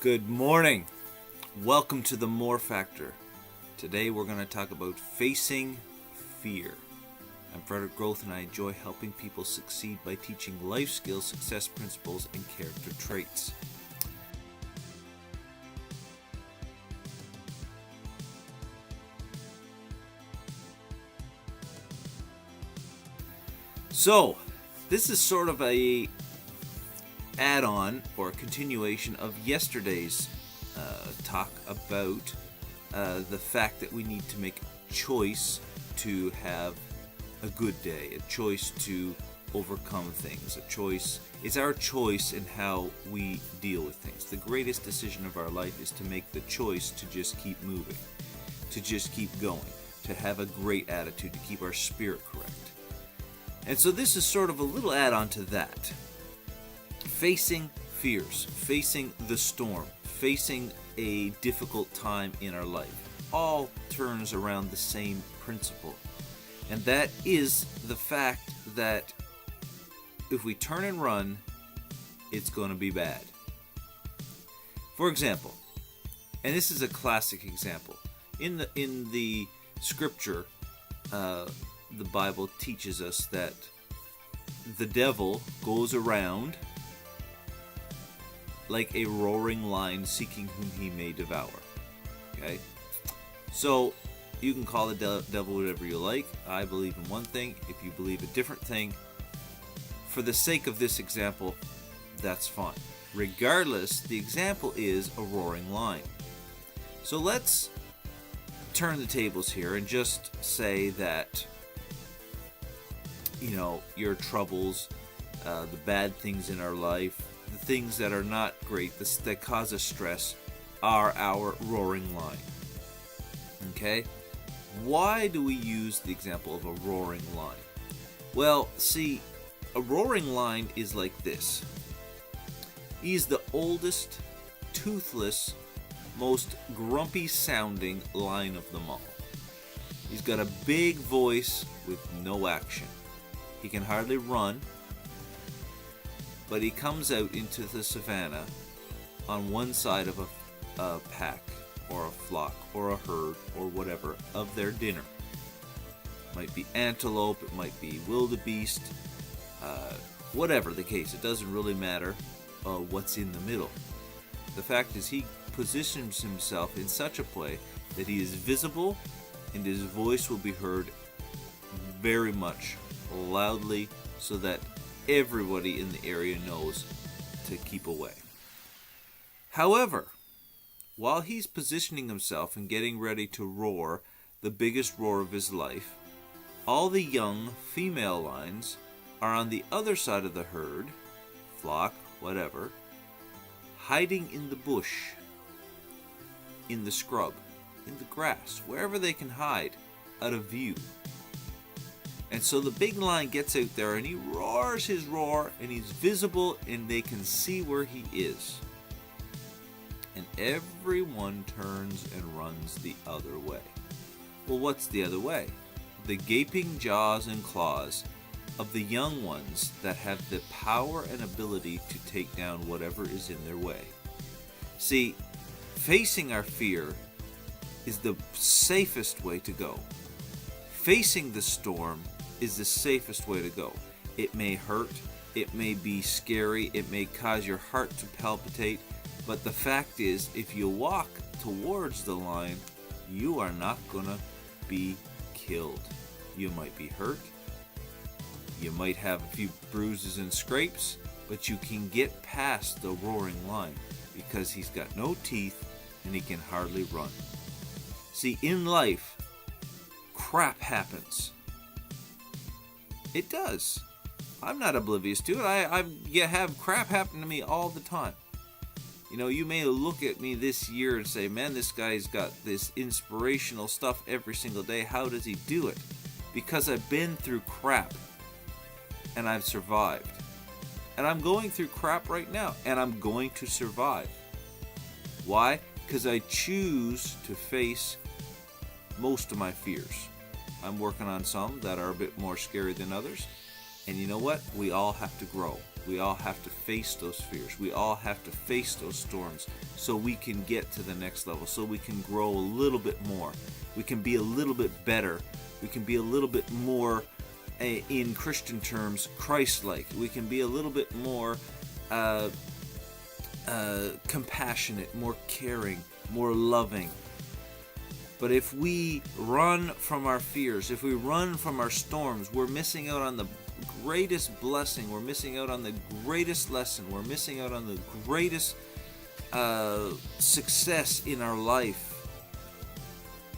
Good morning. Welcome to the More Factor. Today we're going to talk about facing fear. I'm Frederick Groth and I enjoy helping people succeed by teaching life skills, success principles, and character traits. So, this is sort of a add-on or continuation of yesterday's talk about the fact that we need to make a choice to have a good day, a choice to overcome things, a choice. It's our choice in how we deal with things. The greatest decision of our life is to make the choice to just keep moving, to just keep going, to have a great attitude, to keep our spirit correct. And so this is sort of a little add-on to that. Facing fears, facing the storm, facing a difficult time in our life, all turns around the same principle. And that is the fact that if we turn and run, it's going to be bad. For example, and this is a classic example, in the scripture, the Bible teaches us that the devil goes around like a roaring lion seeking whom he may devour. Okay? So, you can call the devil whatever you like. I believe in one thing. If you believe a different thing, for the sake of this example, that's fine. Regardless, the example is a roaring lion. So let's turn the tables here and just say that your troubles, the bad things in our life, the things that are not great, that cause us stress, are our roaring lion. Okay? Why do we use the example of a roaring lion? Well, see, a roaring lion is like this. He's the oldest, toothless, most grumpy-sounding lion of them all. He's got a big voice with no action. He can hardly run, but he comes out into the savannah on one side of a pack or a flock or a herd or whatever of their dinner. It might be antelope, it might be wildebeest, whatever the case. It doesn't really matter what's in the middle. The fact is he positions himself in such a way that he is visible and his voice will be heard very much loudly so that everybody in the area knows to keep away. However, while he's positioning himself and getting ready to roar the biggest roar of his life, all the young female lions are on the other side of the herd, flock, whatever, hiding in the bush, in the scrub, in the grass, wherever they can hide out of view. And so the big lion gets out there and he roars his roar and he's visible and they can see where he is. And everyone turns and runs the other way. Well, what's the other way? The gaping jaws and claws of the young ones that have the power and ability to take down whatever is in their way. See, facing our fear is the safest way to go. Facing the storm is the safest way to go. It may hurt, it may be scary, it may cause your heart to palpitate, but the fact is, if you walk towards the lion, you are not gonna be killed. You might be hurt, you might have a few bruises and scrapes, but you can get past the roaring lion because he's got no teeth and he can hardly run. See, in life, crap happens. It does. I'm not oblivious to it. I have crap happen to me all the time. You may look at me this year and say, man, this guy's got this inspirational stuff every single day. How does he do it? Because I've been through crap and I've survived. And I'm going through crap right now and I'm going to survive. Why? Because I choose to face most of my fears. I'm working on some that are a bit more scary than others, And you know what? We all have to grow. We all have to face those fears. We all have to face those storms so we can get to the next level, so we can grow a little bit more. We can be a little bit better. We can be a little bit more, in Christian terms, Christ-like. We can be a little bit more compassionate, more caring, more loving. But if we run from our fears, if we run from our storms, we're missing out on the greatest blessing. We're missing out on the greatest lesson. We're missing out on the greatest success in our life.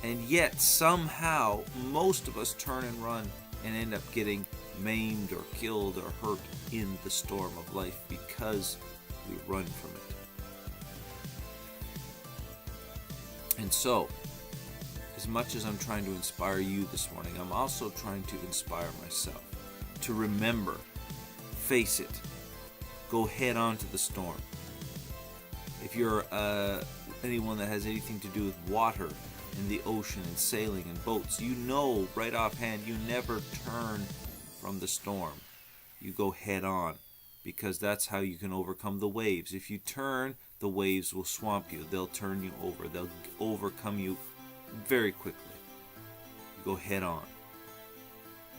And yet, somehow, most of us turn and run and end up getting maimed or killed or hurt in the storm of life because we run from it. And so, as much as I'm trying to inspire you this morning, I'm also trying to inspire myself to remember, face it, go head on to the storm. If you're anyone that has anything to do with water in the ocean and sailing and boats, you know right offhand you never turn from the storm. You go head on, because that's how you can overcome the waves. If you turn, the waves will swamp you. They'll turn you over. They'll overcome you very quickly. You go head on.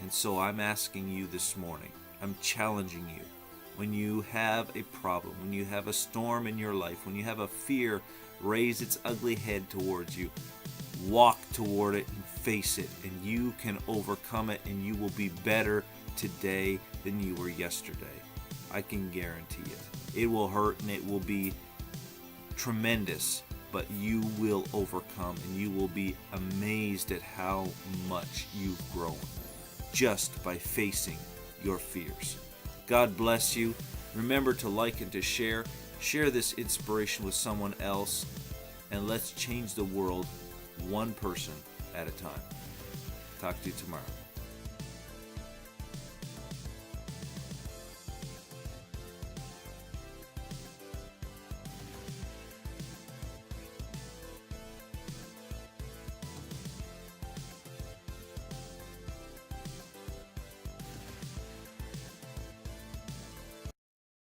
And so I'm asking you this morning, I'm challenging you, when you have a problem, when you have a storm in your life, when you have a fear raise its ugly head towards you, walk toward it and face it, and you can overcome it, and you will be better today than you were yesterday. I can guarantee it. It will hurt and it will be tremendous, but you will overcome, and you will be amazed at how much you've grown just by facing your fears. God bless you. Remember to like and to share. Share this inspiration with someone else, and let's change the world one person at a time. Talk to you tomorrow.